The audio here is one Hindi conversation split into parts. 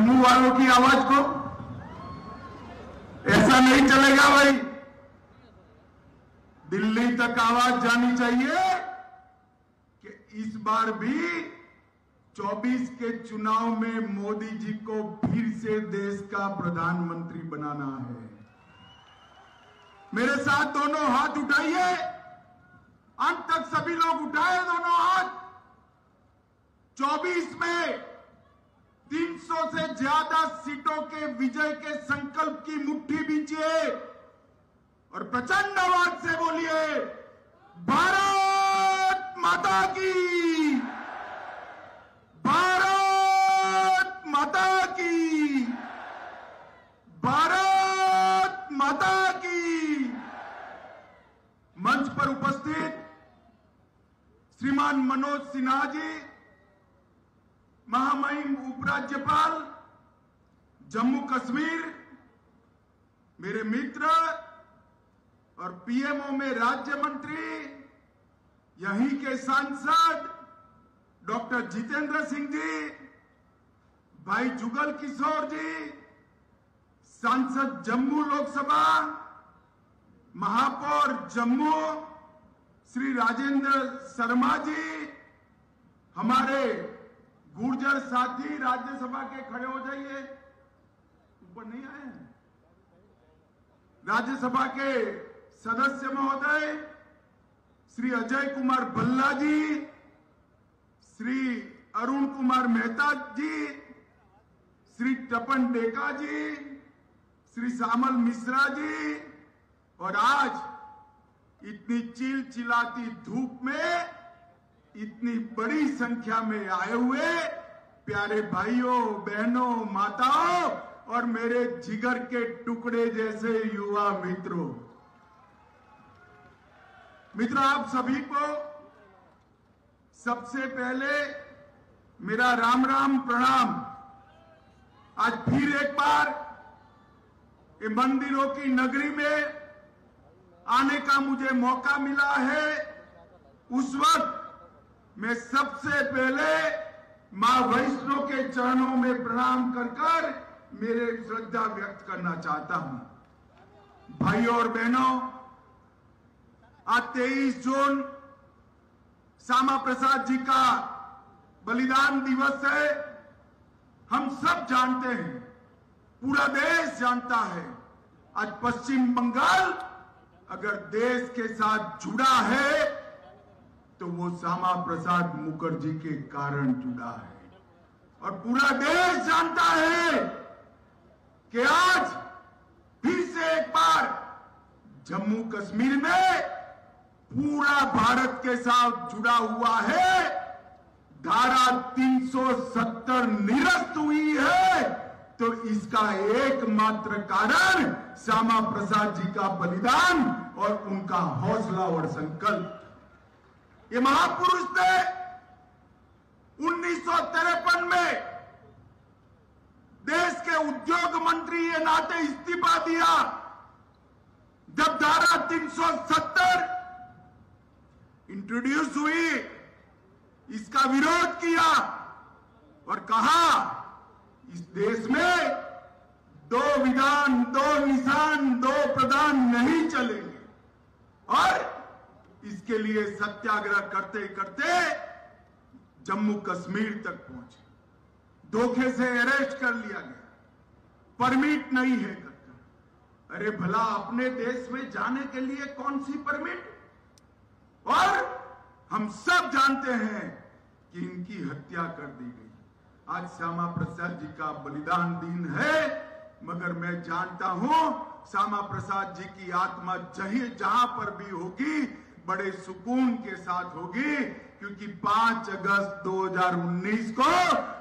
जम्मू वालों की आवाज को? ऐसा नहीं चलेगा भाई। दिल्ली तक आवाज जानी चाहिए कि इस बार भी 24 के चुनाव में मोदी जी को फिर से देश का प्रधानमंत्री बनाना है। मेरे साथ दोनों हाथ उठाइए, अंत तक सभी लोग उठाए दोनों हाथ। 24 में 300 से ज्यादा सीटों के विजय के संकल्प की मुट्ठी बींचिए और प्रचंड आवाज से बोलिए, भारत माता की, भारत माता की, भारत माता की। मंच पर उपस्थित श्रीमान मनोज सिन्हा जी, महामहिम उपराज्यपाल जम्मू कश्मीर, मेरे मित्र और पीएमओ में राज्य मंत्री, यहीं के सांसद डॉक्टर जितेंद्र सिंह जी, भाई जुगल किशोर जी, सांसद जम्मू लोकसभा, महापौर जम्मू श्री राजेंद्र शर्मा जी, हमारे गुर्जर साथी राज्यसभा के खड़े हो जाइए, ऊपर नहीं आए हैं, राज्यसभा के सदस्य महोदय श्री अजय कुमार भल्ला जी, श्री अरुण कुमार मेहता जी, श्री तपन डेका जी, श्री श्यामल मिश्रा जी, और आज इतनी चिलचिलाती धूप में इतनी बड़ी संख्या में आए हुए प्यारे भाइयों बहनों माताओं और मेरे जिगर के टुकड़े जैसे युवा मित्रों, आप सभी को सबसे पहले मेरा राम राम प्रणाम। आज फिर एक बार ये मंदिरों की नगरी में आने का मुझे मौका मिला है। उस वक्त मैं सबसे पहले मां वैष्णो के चरणों में प्रणाम कर मेरे श्रद्धा व्यक्त करना चाहता हूं। भाइयों और बहनों, आज 23 जून श्यामा प्रसाद जी का बलिदान दिवस है। हम सब जानते हैं, पूरा देश जानता है, आज पश्चिम बंगाल अगर देश के साथ जुड़ा है तो वो श्यामा प्रसाद मुखर्जी के कारण जुड़ा है। और पूरा देश जानता है कि आज फिर से एक बार जम्मू कश्मीर में पूरा भारत के साथ जुड़ा हुआ है। धारा 370 निरस्त हुई है तो इसका एकमात्र कारण श्यामा प्रसाद जी का बलिदान और उनका हौसला और संकल्प। ये महापुरुष ने 1953 में देश के उद्योग मंत्री के नाते इस्तीफा दिया। जब धारा 370 इंट्रोड्यूस हुई, इसका विरोध किया और कहा इस देश में 2 विधान 2 निशान 2 प्रधान नहीं चलेंगे। और इसके लिए सत्याग्रह करते करते जम्मू कश्मीर तक पहुंचे। धोखे से अरेस्ट कर लिया गया, परमिट नहीं है करके। अरे भला अपने देश में जाने के लिए कौन सी परमिट? और हम सब जानते हैं कि इनकी हत्या कर दी गई। आज श्यामा प्रसाद जी का बलिदान दिन है, मगर मैं जानता हूं श्यामा प्रसाद जी की आत्मा जहां पर भी होगी बड़े सुकून के साथ होगी, क्योंकि 5 अगस्त 2019 को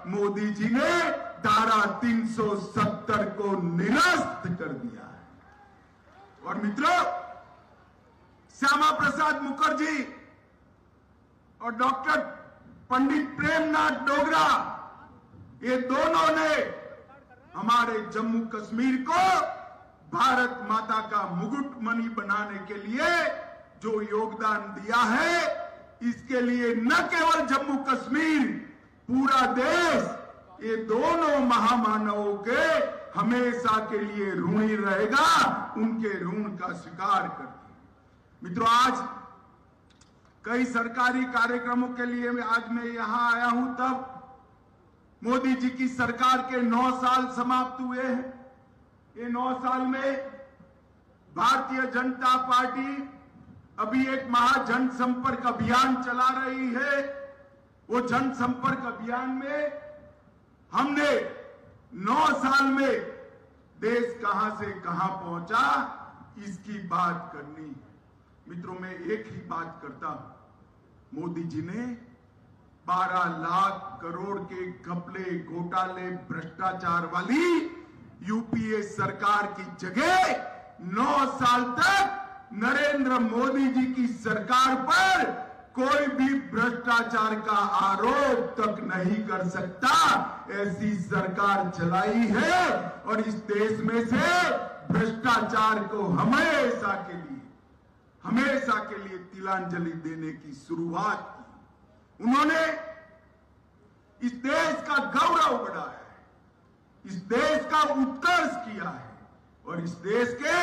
मोदी जी ने धारा 370 को निरस्त कर दिया है। और मित्रों, श्यामा प्रसाद मुखर्जी और डॉक्टर पंडित प्रेमनाथ डोगरा, ये दोनों ने हमारे जम्मू कश्मीर को भारत माता का मुकुटमणि बनाने के लिए जो योगदान दिया है, इसके लिए न केवल जम्मू कश्मीर, पूरा देश ये दोनों महामानवों के हमेशा के लिए ऋणी रहेगा, उनके ऋण का स्वीकार करके। मित्रों, आज कई सरकारी कार्यक्रमों के लिए आज मैं यहां आया हूं, तब मोदी जी की सरकार के 9 साल समाप्त हुए हैं। ये 9 साल में भारतीय जनता पार्टी अभी एक महाजन संपर्क अभियान चला रही है। वो जनसंपर्क अभियान में हमने 9 साल में देश कहां से कहां पहुंचा, इसकी बात करनी है। मित्रों, मैं एक ही बात करता हूं, मोदी जी ने 12 लाख करोड़ के घपले, घोटाले, भ्रष्टाचार वाली यूपीए सरकार की जगह 9 साल तक नरेंद्र मोदी जी की सरकार पर कोई भी भ्रष्टाचार का आरोप तक नहीं कर सकता, ऐसी सरकार चलाई है। और इस देश में से भ्रष्टाचार को हमेशा के लिए तिलांजलि देने की शुरुआत की। उन्होंने इस देश का गौरव बढ़ाया है, इस देश का उत्कर्ष किया है और इस देश के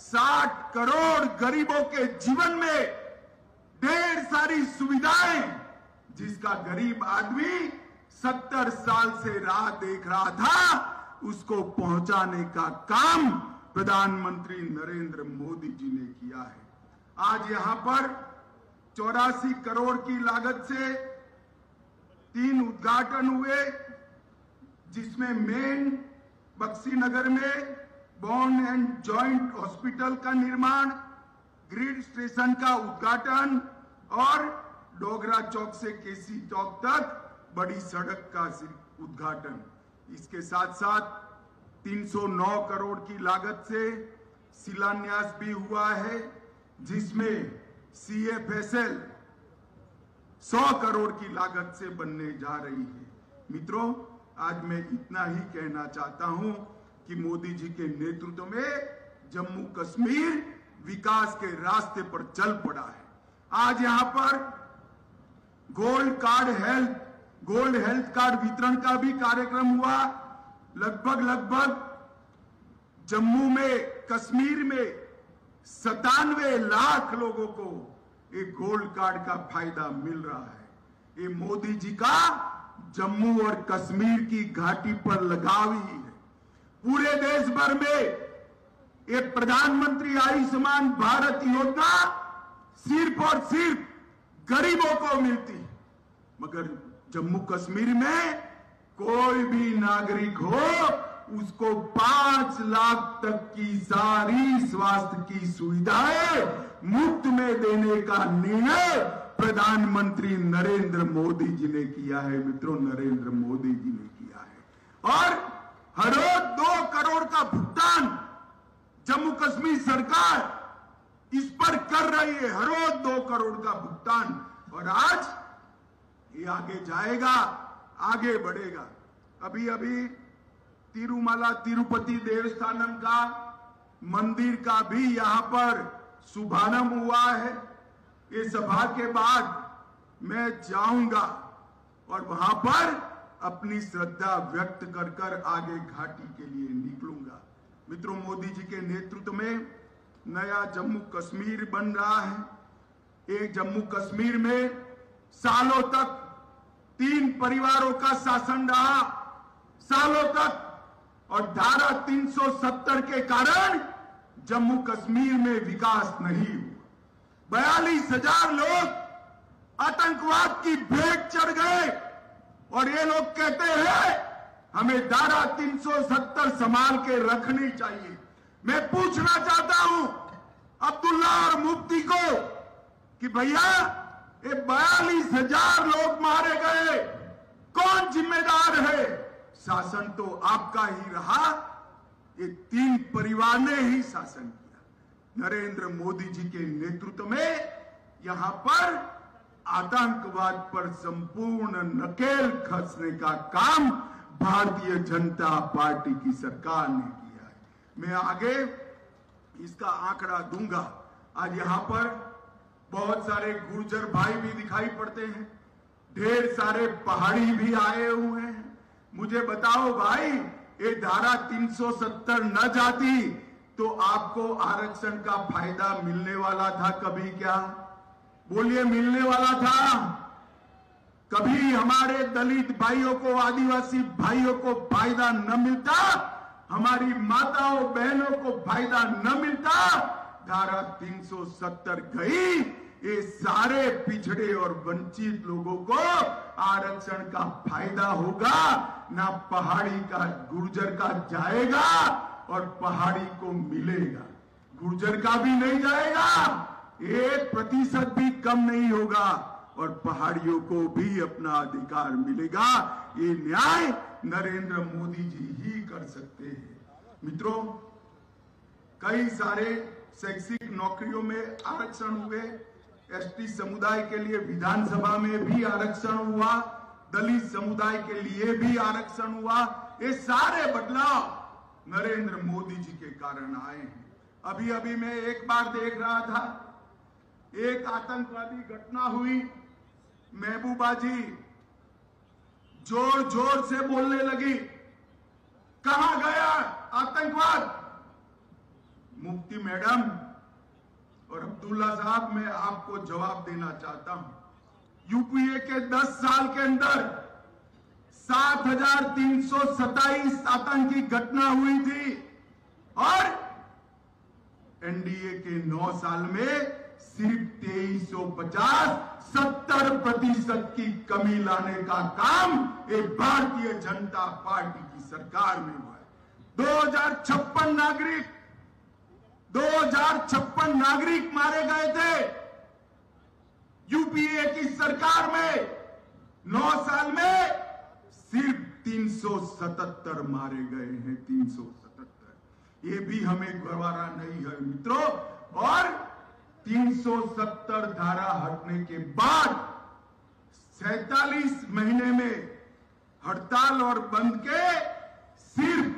60 करोड़ गरीबों के जीवन में ढेर सारी सुविधाएं, जिसका गरीब आदमी 70 साल से राह देख रहा था, उसको पहुंचाने का काम प्रधानमंत्री नरेंद्र मोदी जी ने किया है। आज यहां पर 84 करोड़ की लागत से 3 उद्घाटन हुए, जिसमें मेन बक्सीनगर में बोन एंड जॉइंट हॉस्पिटल का निर्माण, ग्रिड स्टेशन का उद्घाटन और डोगरा चौक से केसी चौक तक बड़ी सड़क का उद्घाटन। इसके साथ साथ 309 करोड़ की लागत से शिलान्यास भी हुआ है, जिसमें CFSL 100 करोड़ की लागत से बनने जा रही है। मित्रों, आज मैं इतना ही कहना चाहता हूं कि मोदी जी के नेतृत्व में जम्मू कश्मीर विकास के रास्ते पर चल पड़ा है। आज यहां पर गोल्ड हेल्थ कार्ड वितरण का भी कार्यक्रम हुआ। लगभग जम्मू में, कश्मीर में 97 लाख लोगों को एक गोल्ड कार्ड का फायदा मिल रहा है। ये मोदी जी का जम्मू और कश्मीर की घाटी पर लगाव ही है। पूरे देश भर में एक प्रधानमंत्री आयुष्मान भारत योजना सिर्फ और सिर्फ गरीबों को मिलती है, मगर जम्मू कश्मीर में कोई भी नागरिक हो, उसको 5 लाख तक की सारी स्वास्थ्य की सुविधाएं मुफ्त में देने का निर्णय प्रधानमंत्री नरेंद्र मोदी जी ने किया है। मित्रों, नरेंद्र मोदी जी ने किया है। और हर रोज 2 करोड़ का भुगतान जम्मू कश्मीर सरकार इस पर कर रही है, हर रोज 2 करोड़ का भुगतान। और आज ये आगे जाएगा, आगे बढ़ेगा। अभी तिरुमला तिरुपति देवस्थानम का मंदिर का भी यहां पर शुभारंभ हुआ है। इस सभा के बाद मैं जाऊंगा और वहां पर अपनी श्रद्धा व्यक्त कर आगे घाटी के लिए निकलूंगा। मित्रों, मोदी जी के नेतृत्व में नया जम्मू कश्मीर बन रहा है। एक जम्मू कश्मीर में सालों तक 3 परिवारों का शासन रहा, सालों तक, और धारा 370 के कारण जम्मू कश्मीर में विकास नहीं हुआ। 42,000 लोग आतंकवाद की भेंट चढ़ गए और ये लोग कहते हैं हमें धारा 370 संभाल के रखनी चाहिए। मैं पूछना चाहता हूं अब्दुल्ला और मुफ्ती को कि भैया, ये 42,000 लोग मारे गए, कौन जिम्मेदार है? शासन तो आपका ही रहा, ये 3 परिवार ने ही शासन किया। नरेंद्र मोदी जी के नेतृत्व में यहां पर आतंकवाद पर संपूर्ण नकेल कसने का काम भारतीय जनता पार्टी की सरकार ने किया है। मैं आगे इसका आंकड़ा दूंगा। आज यहां पर बहुत सारे गुर्जर भाई भी दिखाई पड़ते हैं, ढेर सारे पहाड़ी भी आए हुए हैं, मुझे बताओ भाई, ये धारा 370 न जाती तो आपको आरक्षण का फायदा मिलने वाला था कभी? क्या बोलिए, मिलने वाला था? कभी हमारे दलित भाइयों को, आदिवासी भाइयों को फायदा न मिलता? हमारी माताओं बहनों को फायदा न मिलता? धारा 370 गई, ये सारे पिछड़े और वंचित लोगों को आरक्षण का फायदा होगा ना, पहाड़ी का गुर्जर का जाएगा और पहाड़ी को मिलेगा। गुर्जर का भी नहीं जाएगा, 1% भी कम नहीं होगा और पहाड़ियों को भी अपना अधिकार मिलेगा। ये न्याय नरेंद्र मोदी जी ही कर सकते हैं। मित्रों, कई सारे शैक्षिक नौकरियों में आरक्षण हुए, एसटी समुदाय के लिए विधानसभा में भी आरक्षण हुआ, दलित समुदाय के लिए भी आरक्षण हुआ। ये सारे बदलाव नरेंद्र मोदी जी के कारण आए हैं। अभी अभी मैं एक बार देख रहा था, एक आतंकवादी घटना हुई, महबूबा जी जोर जोर से बोलने लगी, कहां गया आतंकवाद? मुफ्ती मैडम और अब्दुल्ला साहब, मैं आपको जवाब देना चाहता हूं। यूपीए के 10 साल के अंदर 7,327 आतंकी घटना हुई थी और एनडीए के 9 साल में सिर्फ 2350, 70% की कमी लाने का काम एक भारतीय जनता पार्टी की सरकार में हुआ है। 2056 नागरिक मारे गए थे यूपीए की सरकार में। 9 साल में सिर्फ 377 मारे गए हैं, 377। ये भी हमें गवारा नहीं है मित्रों। और 370 धारा हटने के बाद 47 महीने में हड़ताल और बंद के सिर्फ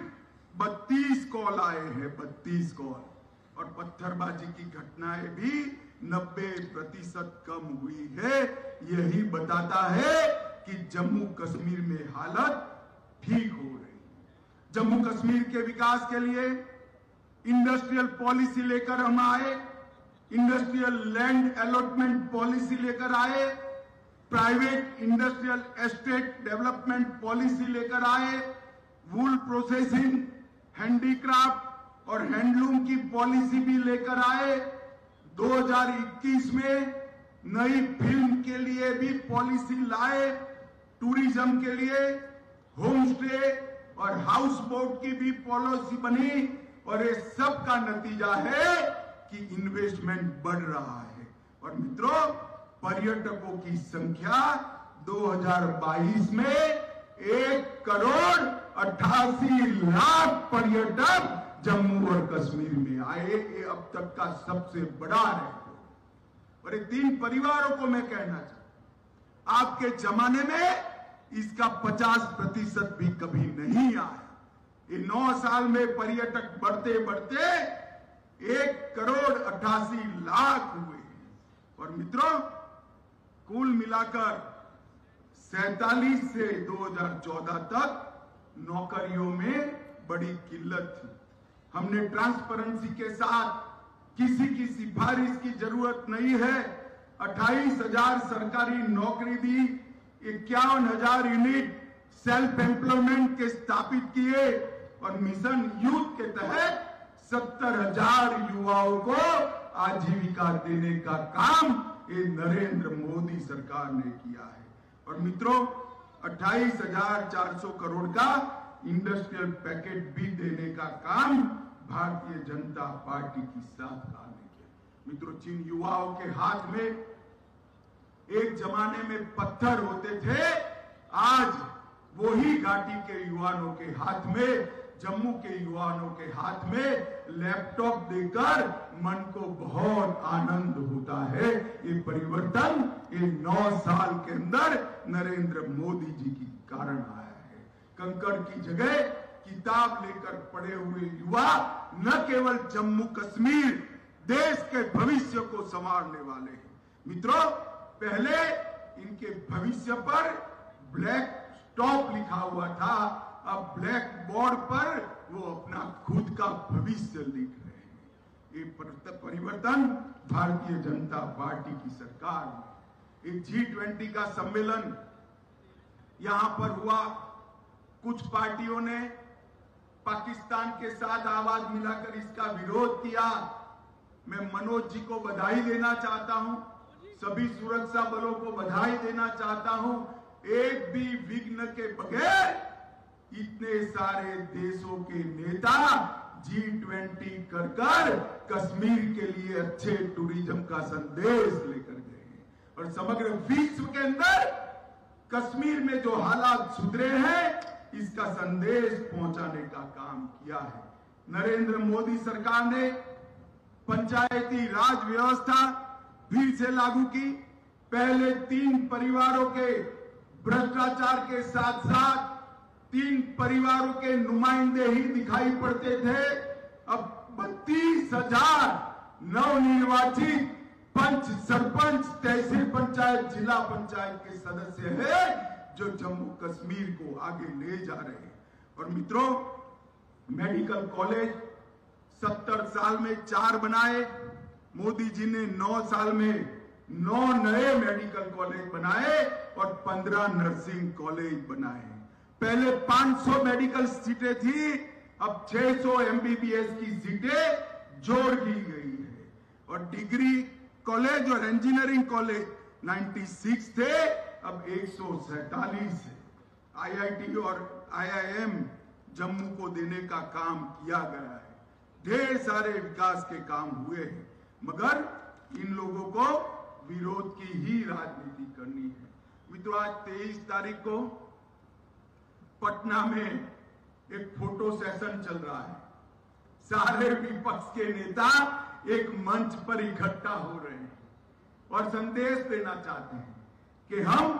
32 कॉल आए हैं, 32 कॉल। और पत्थरबाजी की घटनाएं भी 90% कम हुई है। यही बताता है कि जम्मू कश्मीर में हालत ठीक हो रही है। जम्मू कश्मीर के विकास के लिए इंडस्ट्रियल पॉलिसी लेकर हम आए, इंडस्ट्रियल लैंड अलॉटमेंट पॉलिसी लेकर आए, private industrial estate development policy लेकर आए, वूल प्रोसेसिंग, हैंडीक्राफ्ट और हैंडलूम की पॉलिसी भी लेकर आए। 2021 में नई फिल्म के लिए भी पॉलिसी लाए, टूरिज्म के लिए होम स्टे और हाउस बोट की भी पॉलिसी बनी। और ये सब का नतीजा है कि इन्वेस्टमेंट बढ़ रहा है। और मित्रों, पर्यटकों की संख्या 2022 में 1,88,00,000 पर्यटक जम्मू और कश्मीर में आए। ये अब तक का सबसे बड़ा रिकॉर्ड। और ये 3 परिवारों को मैं कहना चाहता हूं, आपके जमाने में इसका 50% भी कभी नहीं आया। ये 9 साल में पर्यटक बढ़ते बढ़ते 1,88,00,000 हुए हैं। और मित्रों, कुल मिलाकर 47 से 2014 तक नौकरियों में बड़ी किल्लत थी। हमने ट्रांसपेरेंसी के साथ किसी की सिफारिश की जरूरत नहीं है, 28,000 सरकारी नौकरी दी, 51,000 यूनिट सेल्फ एम्प्लॉयमेंट के स्थापित किए और मिशन यूथ के तहत 70,000 युवाओं को आजीविका देने का काम ये नरेंद्र मोदी सरकार ने किया है। और मित्रों, 28,400 करोड़ का इंडस्ट्रियल पैकेज भी देने का काम भारतीय जनता पार्टी की सरकार ने किया। मित्रों, जिन युवाओं के हाथ में एक जमाने में पत्थर होते थे, आज वही घाटी के युवाओं के हाथ में, जम्मू के युवाओं के हाथ में लैपटॉप देकर मन को बहुत आनंद होता है। ये परिवर्तन ये 9 साल के अंदर नरेंद्र मोदी जी के कारण आया है। कंकड़ की जगह किताब लेकर पढ़े हुए युवा न केवल जम्मू कश्मीर, देश के भविष्य को संवारने वाले हैं। मित्रों, पहले इनके भविष्य पर ब्लैक टॉप लिखा हुआ था, अब ब्लैक बोर्ड पर वो अपना खुद का भविष्य लिख रहे हैं। ये परिवर्तन भारतीय जनता पार्टी की सरकार में। एक G20 का सम्मेलन यहां पर हुआ, कुछ पार्टियों ने पाकिस्तान के साथ आवाज मिलाकर इसका विरोध किया। मैं मनोज जी को बधाई देना चाहता हूं, सभी सुरक्षा बलों को बधाई देना चाहता हूं। एक भी विघ्न के बगैर इतने सारे देशों के नेता G20 कर कश्मीर के लिए अच्छे टूरिज्म का संदेश लेकर गए हैं और समग्र विश्व के अंदर कश्मीर में जो हालात सुधरे हैं इसका संदेश पहुंचाने का काम किया है। नरेंद्र मोदी सरकार ने पंचायती राज व्यवस्था फिर से लागू की। पहले 3 परिवारों के भ्रष्टाचार के साथ साथ 3 परिवारों के नुमाइंदे ही दिखाई पड़ते थे। अब 32,000 नवनिर्वाचित पंच, सरपंच, तहसील पंचायत, जिला पंचायत के सदस्य हैं जो जम्मू कश्मीर को आगे ले जा रहे हैं। और मित्रों, मेडिकल कॉलेज 70 साल में 4 बनाए, मोदी जी ने 9 साल में 9 नए मेडिकल कॉलेज बनाए और 15 नर्सिंग कॉलेज बनाए। पहले 500 मेडिकल सीटें थी, अब 600 MBBS की सीटें जोड़ दी गई है। और डिग्री कॉलेज और इंजीनियरिंग कॉलेज 96 थे, अब 147 है। IIT और IIM जम्मू को देने का काम किया गया है। ढेर सारे विकास के काम हुए हैं, मगर इन लोगों को विरोध की ही राजनीति करनी है। मित्रों, आज 23 तारीख को पटना में एक फोटो सेशन चल रहा है। सारे विपक्ष के नेता एक मंच पर इकट्ठा हो रहे हैं और संदेश देना चाहते हैं कि हम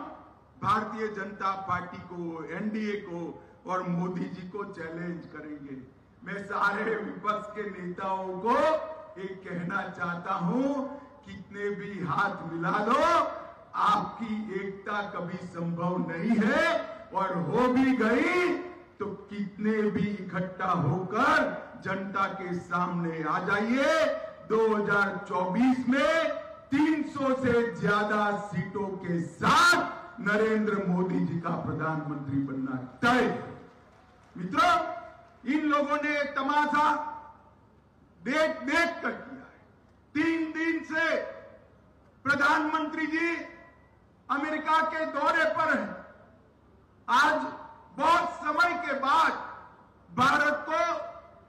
भारतीय जनता पार्टी को, NDA को और मोदी जी को चैलेंज करेंगे। मैं सारे विपक्ष के नेताओं को एक कहना चाहता हूं, कितने भी हाथ मिला लो, आपकी एकता कभी संभव नहीं है, और हो भी गई तो कितने भी इकट्ठा होकर जनता के सामने आ जाइए। 2024 में 300 से ज्यादा सीटों के साथ नरेंद्र मोदी जी का प्रधानमंत्री बनना तय। मित्रों, इन लोगों ने तमाशा देख कर किया है। 3 दिन से प्रधानमंत्री जी अमेरिका के दौरे पर हैं। आज बहुत समय के बाद भारत को,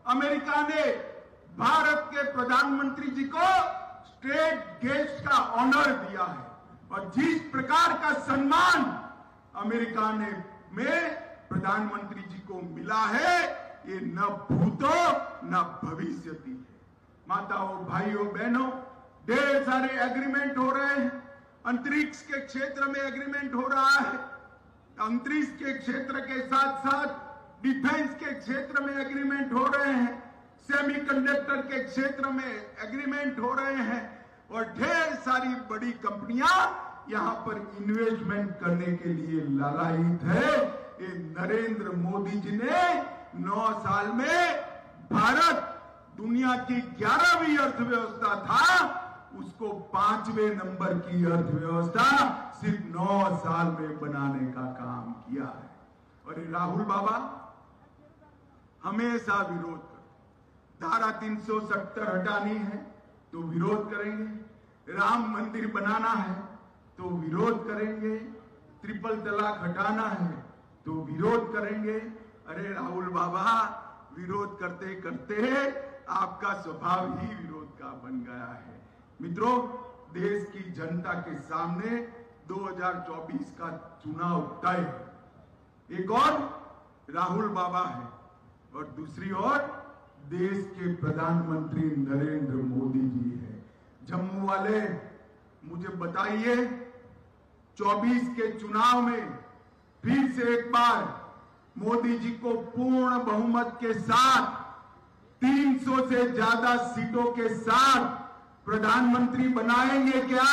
अमेरिका ने भारत के प्रधानमंत्री जी को स्टेट गेस्ट का ऑनर दिया है। और जिस प्रकार का सम्मान अमेरिका ने में प्रधानमंत्री जी को मिला है, ये न भूतो न भविष्यति है। माताओं, भाइयों, बहनों, ढेर सारे एग्रीमेंट हो रहे हैं। अंतरिक्ष के क्षेत्र में एग्रीमेंट हो रहा है। अंतरिक्ष के क्षेत्र के साथ साथ डिफेंस के क्षेत्र में एग्रीमेंट हो रहे हैं। सेमीकंडक्टर के क्षेत्र में एग्रीमेंट हो रहे हैं और ढेर सारी बड़ी कंपनियां यहां पर इन्वेस्टमेंट करने के लिए लालायित है। ये नरेंद्र मोदी जी ने 9 साल में भारत दुनिया की 11वीं अर्थव्यवस्था था, उसको 5वें नंबर की अर्थव्यवस्था सिर्फ 9 साल में बनाने का काम किया है। और राहुल बाबा हमेशा विरोध करते। धारा 370 हटानी है तो विरोध करेंगे, राम मंदिर बनाना है तो विरोध करेंगे, ट्रिपल तलाक हटाना है तो विरोध करेंगे। अरे राहुल बाबा, विरोध करते करते आपका स्वभाव ही विरोध का बन गया है। मित्रों, देश की जनता के सामने 2024 का चुनाव तय है। एक और राहुल बाबा है और दूसरी ओर देश के प्रधानमंत्री नरेंद्र मोदी जी है। जम्मू वाले मुझे बताइए, 24 के चुनाव में फिर से एक बार मोदी जी को पूर्ण बहुमत के साथ 300 से ज्यादा सीटों के साथ प्रधानमंत्री बनाएंगे क्या?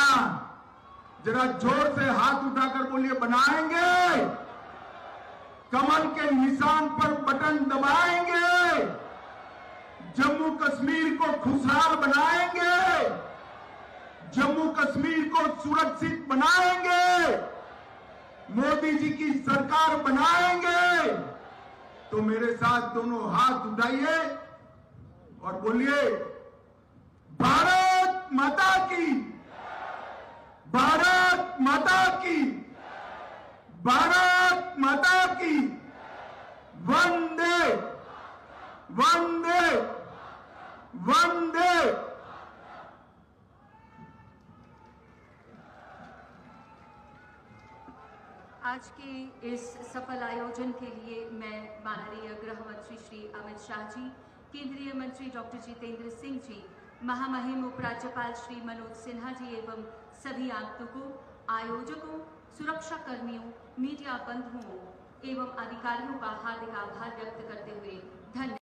जरा जोर से हाथ उठाकर बोलिए, बनाएंगे। कमल के निशान पर बटन दबाएंगे, जम्मू कश्मीर को खुशहाल बनाएंगे, जम्मू कश्मीर को सुरक्षित बनाएंगे, मोदी जी की सरकार बनाएंगे। तो मेरे साथ दोनों हाथ उठाइए और बोलिए, भारत माता की, भारत माता की, भारत माता की, वंदे वंदे वंदे। आज के इस सफल आयोजन के लिए मैं माननीय गृह मंत्री श्री अमित शाह जी, केंद्रीय मंत्री डॉक्टर जितेंद्र सिंह जी, महामहिम उपराज्यपाल श्री मनोज सिन्हा जी एवं सभी आगंतुकों, आयोजकों, सुरक्षा कर्मियों, मीडिया बंधुओं एवं अधिकारियों का हार्दिक आभार व्यक्त करते हुए धन्यवाद।